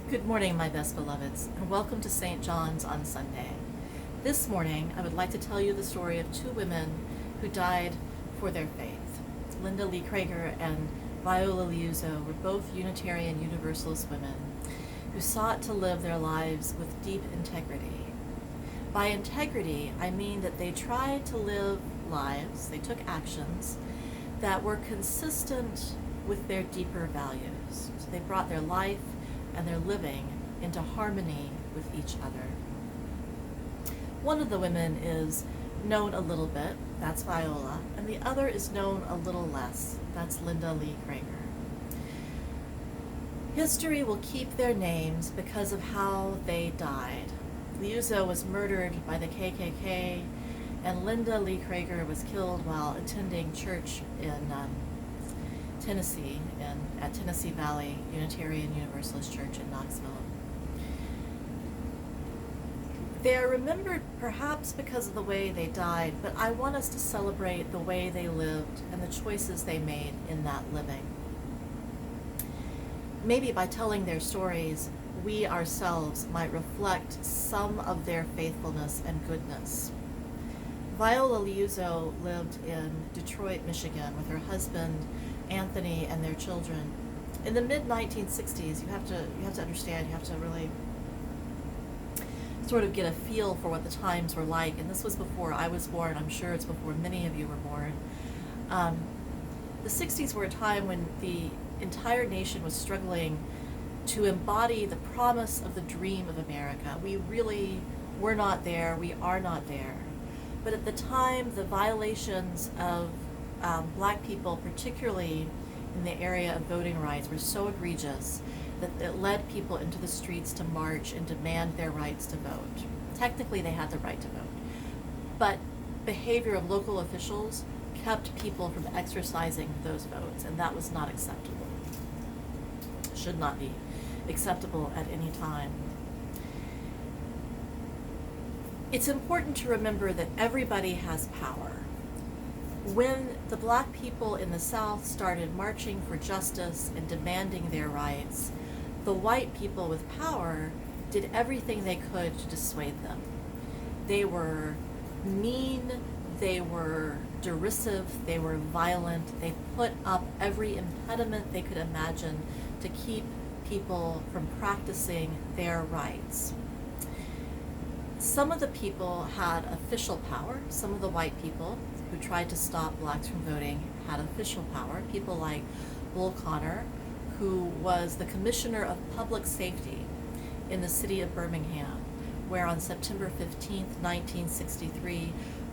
Good morning, my best beloveds, and welcome to St. John's on Sunday. This morning, I would like to tell you the story of two women who died for their faith. Linda Lee Kreager and Viola Liuzzo were both Unitarian Universalist women who sought to live their lives with deep integrity. By integrity, I mean that they tried to live lives, they took actions that were consistent with their deeper values. So they brought their life and their living into harmony with each other. One of the women is known a little bit, that's Viola, and the other is known a little less, that's Linda Lee Kreager. History will keep their names because of how they died. Liuzzo was murdered by the KKK, and Linda Lee Kreager was killed while attending church in Tennessee, at Tennessee Valley Unitarian Universalist Church in Knoxville. They are remembered perhaps because of the way they died, but I want us to celebrate the way they lived and the choices they made in that living. Maybe by telling their stories, we ourselves might reflect some of their faithfulness and goodness. Viola Liuzzo lived in Detroit, Michigan with her husband, Anthony, and their children. In the mid-1960s, you have to understand, you have to really sort of get a feel for what the times were like, and this was before I was born. I'm sure it's before many of you were born. The 60s were a time when the entire nation was struggling to embody the promise of the dream of America. We really were not there, we are not there. But at the time, the violations of Black people, particularly in the area of voting rights, were so egregious that it led people into the streets to march and demand their rights to vote. Technically, they had the right to vote, but behavior of local officials kept people from exercising those votes, and that was not acceptable. Should not be acceptable at any time. It's important to remember that everybody has power. When the Black people in the South started marching for justice and demanding their rights, the white people with power did everything they could to dissuade them. They were mean, they were derisive, they were violent, they put up every impediment they could imagine to keep people from practicing their rights. Some of the people had official power. Some of the white people who tried to stop blacks from voting had official power. People like Bull Connor, who was the Commissioner of Public Safety in the city of Birmingham, where on September 15th, 1963,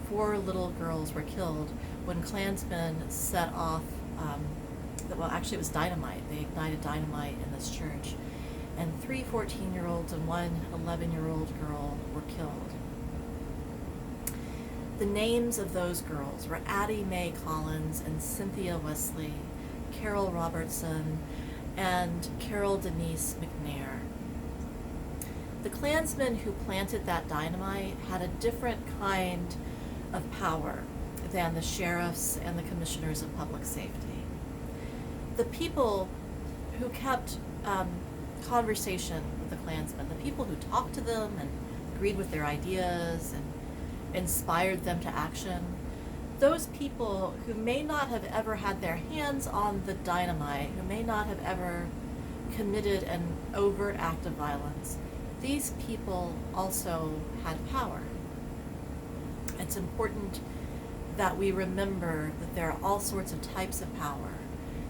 4 little girls were killed when Klansmen set off, well, actually it was dynamite. They ignited dynamite in this church. And 3 14-year-olds and 1 11-year-old girl were killed. The names of those girls were Addie Mae Collins and Cynthia Wesley, Carol Robertson, and Carol Denise McNair. The Klansmen who planted that dynamite had a different kind of power than the sheriffs and the commissioners of public safety. The people who kept conversation with the Klansmen, the people who talked to them and agreed with their ideas and inspired them to action, those people who may not have ever had their hands on the dynamite, who may not have ever committed an overt act of violence, these people also had power. It's important that we remember that there are all sorts of types of power,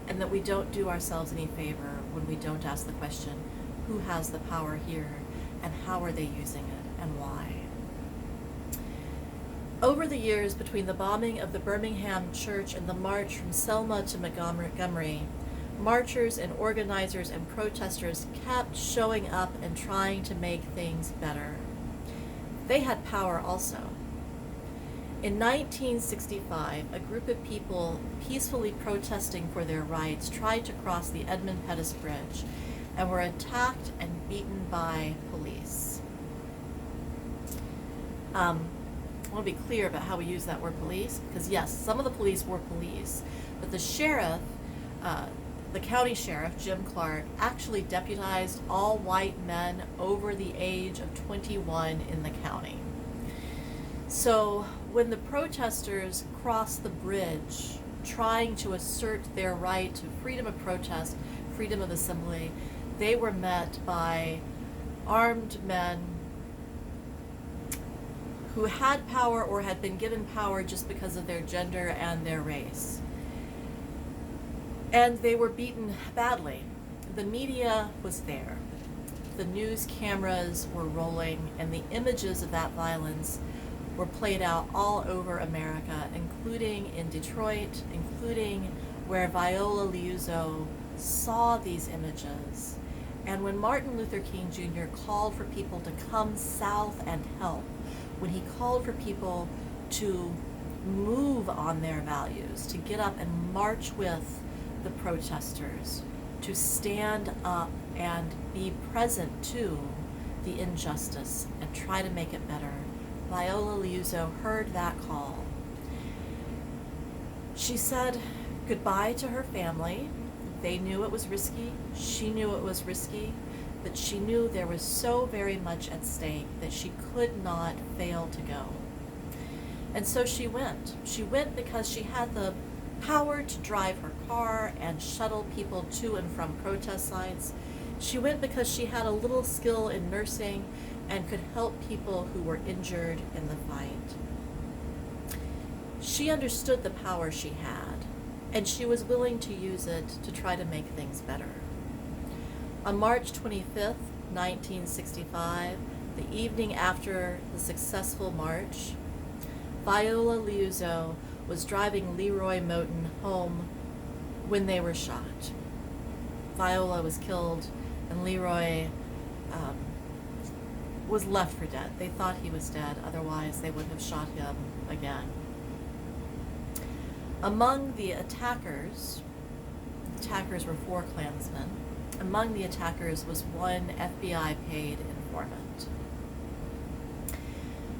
and that we don't do ourselves any favor when we don't ask the question, who has the power here, and how are they using it, and why? Over the years between the bombing of the Birmingham church and the march from Selma to Montgomery, marchers and organizers and protesters kept showing up and trying to make things better. They had power also. In 1965, a group of people peacefully protesting for their rights tried to cross the Edmund Pettus Bridge and were attacked and beaten by police. I want to be clear about how we use that word police, because yes, some of the police were police, but the sheriff, the county sheriff, Jim Clark, actually deputized all white men over the age of 21 in the county. So when the protesters crossed the bridge, trying to assert their right to freedom of protest, freedom of assembly, they were met by armed men who had power or had been given power just because of their gender and their race. And they were beaten badly. The media was there. The news cameras were rolling, and the images of that violence were played out all over America, including in Detroit, including where Viola Liuzzo saw these images. And when Martin Luther King Jr. called for people to come south and help, when he called for people to move on their values, to get up and march with the protesters, to stand up and be present to the injustice and try to make it better, Viola Liuzzo heard that call. She said goodbye to her family. They knew it was risky. She knew it was risky, but she knew there was so very much at stake that she could not fail to go. And so she went. She went because she had the power to drive her car and shuttle people to and from protest sites. She went because she had a little skill in nursing and could help people who were injured in the fight. She understood the power she had, and she was willing to use it to try to make things better. On March 25th, 1965, the evening after the successful march, Viola Liuzzo was driving Leroy Moton home when they were shot. Viola was killed, and Leroy was left for dead. They thought he was dead, otherwise they would have shot him again. Among the attackers were 4 Klansmen. Among the attackers was one FBI paid informant.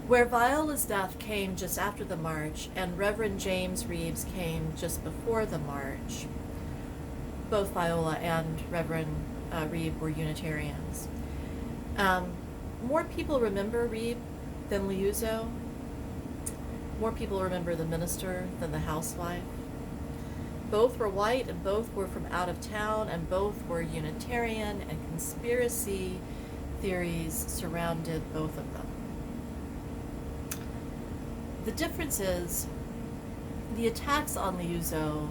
Where Viola's death came just after the march and Reverend James Reeves came just before the march, both Viola and Reverend Reeb were Unitarians. More people remember Reeb than Liuzzo. More people remember the minister than the housewife. Both were white, and both were from out of town, and both were Unitarian, and conspiracy theories surrounded both of them. The difference is the attacks on Liuzzo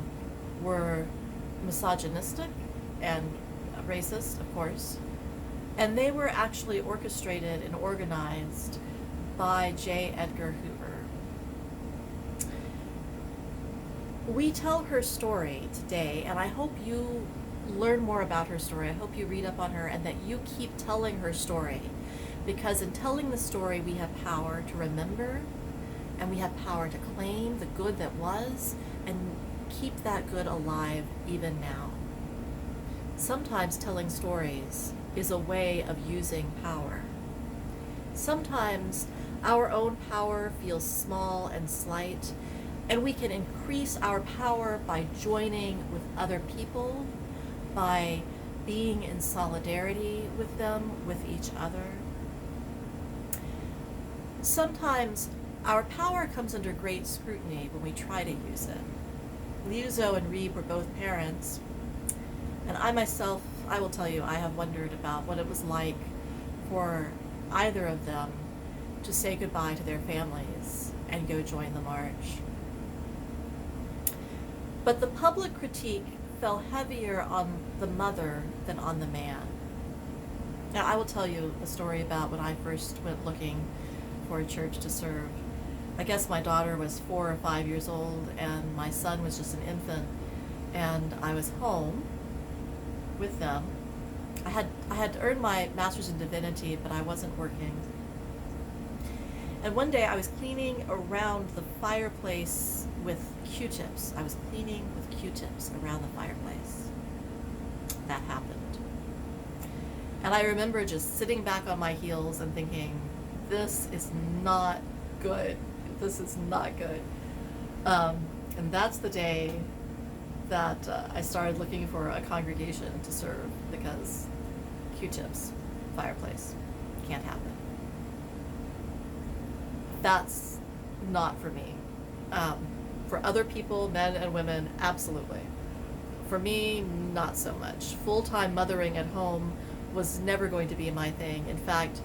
were misogynistic and racist, of course, and they were actually orchestrated and organized by J. Edgar Hoover. We tell her story today, and I hope you learn more about her story. I hope you read up on her and that you keep telling her story, because in telling the story we have power to remember, and we have power to claim the good that was and keep that good alive even now. Sometimes telling stories is a way of using power. Sometimes our own power feels small and slight, and we can increase our power by joining with other people, by being in solidarity with them, with each other. Sometimes our power comes under great scrutiny when we try to use it. Liuzzo and Reeb were both parents, and I myself, I will tell you, I have wondered about what it was like for either of them to say goodbye to their families and go join the march. But the public critique fell heavier on the mother than on the man. Now, I will tell you a story about when I first went looking for a church to serve. I guess my daughter was 4 or 5 years old, and my son was just an infant, and I was home with them. I had earned my master's in divinity, but I wasn't working. And one day I was cleaning around the fireplace with Q-tips. I was cleaning with Q-tips around the fireplace. That happened. And I remember just sitting back on my heels and thinking, this is not good. This is not good. And that's the day that I started looking for a congregation to serve because Q-tips, fireplace, can't happen. That's not for me. For other people, men and women, absolutely. For me, not so much. Full-time mothering at home was never going to be my thing. In fact,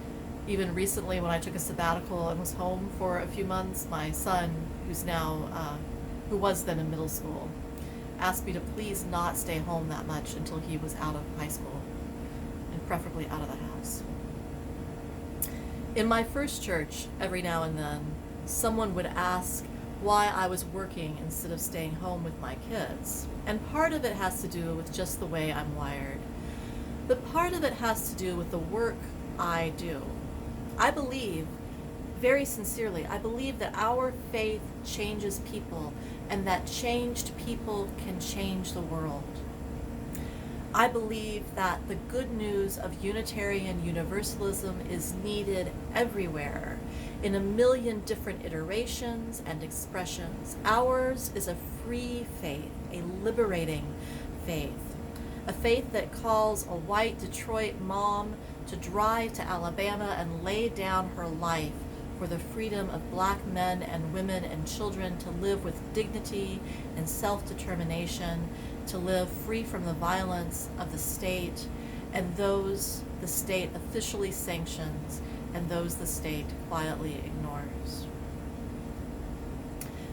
even recently when I took a sabbatical and was home for a few months, my son, who was then in middle school, asked me to please not stay home that much until he was out of high school, and preferably out of the house. In my first church, every now and then, someone would ask why I was working instead of staying home with my kids. And part of it has to do with just the way I'm wired. But part of it has to do with the work I do. I believe, very sincerely, I believe that our faith changes people and that changed people can change the world. I believe that the good news of Unitarian Universalism is needed everywhere, in a million different iterations and expressions. Ours is a free faith, a liberating faith, a faith that calls a white Detroit mom to drive to Alabama and lay down her life for the freedom of black men and women and children to live with dignity and self-determination, to live free from the violence of the state and those the state officially sanctions and those the state quietly ignores.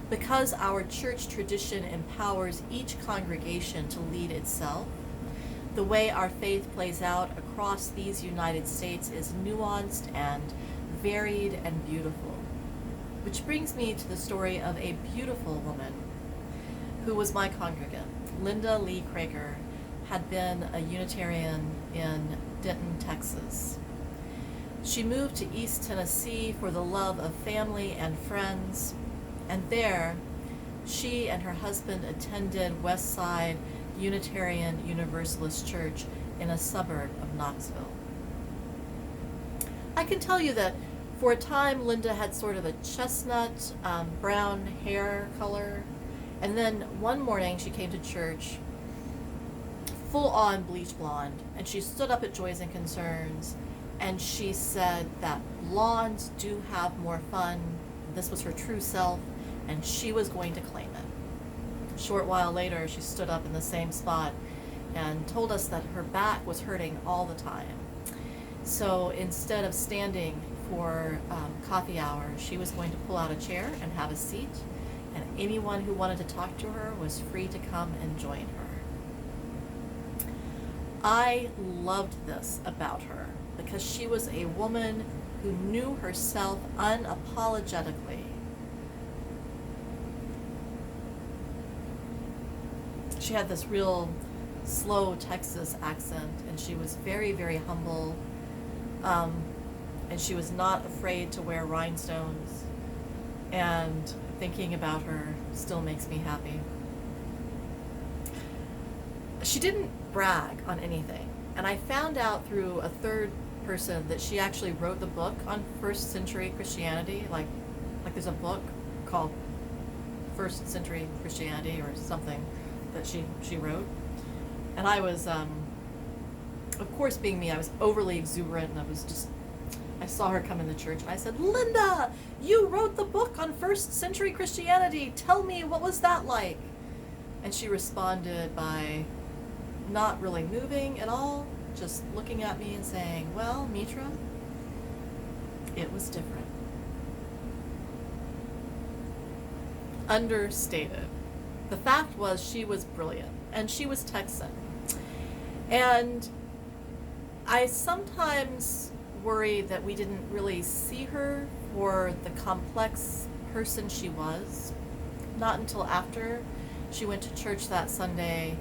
Because our church tradition empowers each congregation to lead itself, the way our faith plays out across these United States is nuanced and varied and beautiful. Which brings me to the story of a beautiful woman who was my congregant. Linda Lee Kreager had been a Unitarian in Denton, Texas. She moved to East Tennessee for the love of family and friends, and there she and her husband attended Westside Unitarian Universalist Church in a suburb of Knoxville. I can tell you that for a time Linda had sort of a chestnut brown hair color, and then one morning she came to church full-on bleach blonde, and she stood up at Joys and Concerns and she said that blondes do have more fun. This was her true self, and she was going to claim it. A short while later, she stood up in the same spot and told us that her back was hurting all the time. So instead of standing for coffee hour, she was going to pull out a chair and have a seat, and anyone who wanted to talk to her was free to come and join her. I loved this about her because she was a woman who knew herself unapologetically. She had this real slow Texas accent, and she was very, very humble, and she was not afraid to wear rhinestones, and thinking about her still makes me happy. She didn't brag on anything, and I found out through a third person that she actually wrote the book on first century Christianity, like there's a book called First Century Christianity or something that she wrote. And I was, of course being me, I was overly exuberant, and I saw her come in the church and I said, "Linda, you wrote the book on first century Christianity. Tell me, what was that like?" And she responded by not really moving at all, just looking at me and saying, "Well, Mitra, it was different." Understated. The fact was she was brilliant, and she was Texan. And I sometimes worry that we didn't really see her for the complex person she was. Not until after she went to church that Sunday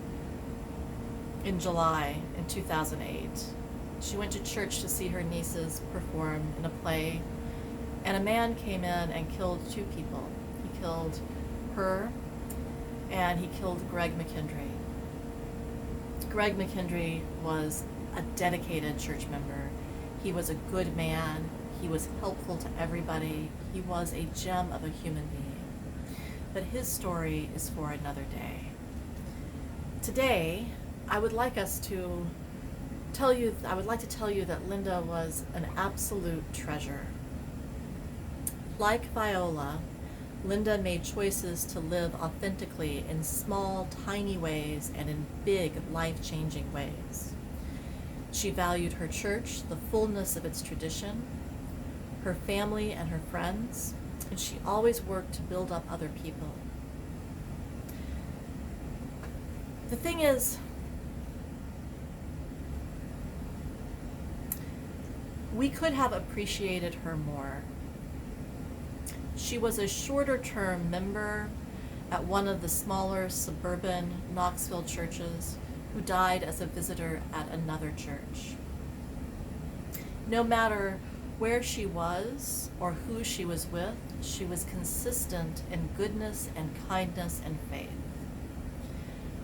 in July in 2008. She went to church to see her nieces perform in a play, and a man came in and killed two people. He killed her, and he killed Rev Mitra. Rev Mitra was a dedicated church member. He was a good man. He was helpful to everybody. He was a gem of a human being. But his story is for another day. Today, I would like to tell you that Linda was an absolute treasure. Like Viola, Linda made choices to live authentically in small, tiny ways and in big, life-changing ways. She valued her church, the fullness of its tradition, her family and her friends, and she always worked to build up other people. The thing is, we could have appreciated her more. She was a shorter-term member at one of the smaller suburban Knoxville churches who died as a visitor at another church. No matter where she was or who she was with, she was consistent in goodness and kindness and faith.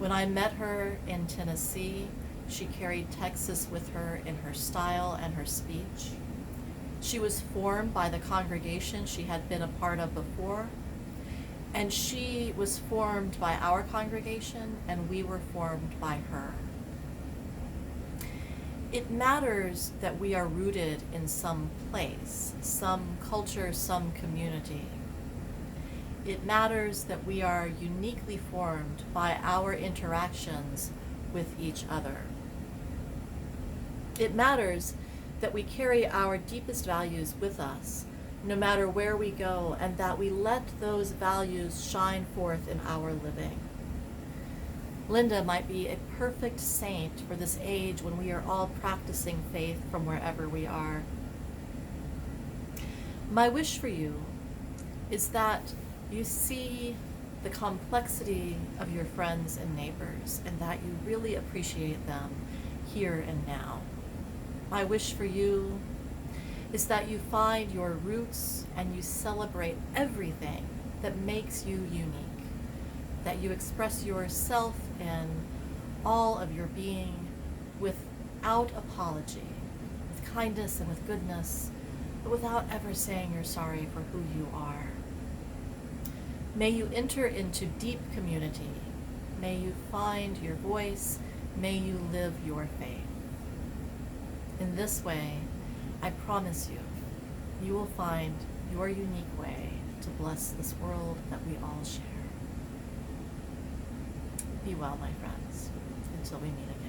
When I met her in Tennessee, she carried Texas with her in her style and her speech. She was formed by the congregation she had been a part of before, and she was formed by our congregation, and we were formed by her. It matters that we are rooted in some place, some culture, some community. It matters that we are uniquely formed by our interactions with each other. It matters that we carry our deepest values with us, no matter where we go, and that we let those values shine forth in our living. Linda might be a perfect saint for this age when we are all practicing faith from wherever we are. My wish for you is that you see the complexity of your friends and neighbors and that you really appreciate them here and now. My wish for you is that you find your roots and you celebrate everything that makes you unique, that you express yourself in all of your being without apology, with kindness and with goodness, but without ever saying you're sorry for who you are. May you enter into deep community. May you find your voice. May you live your faith. In this way, I promise you, you will find your unique way to bless this world that we all share. Be well, my friends, until we meet again.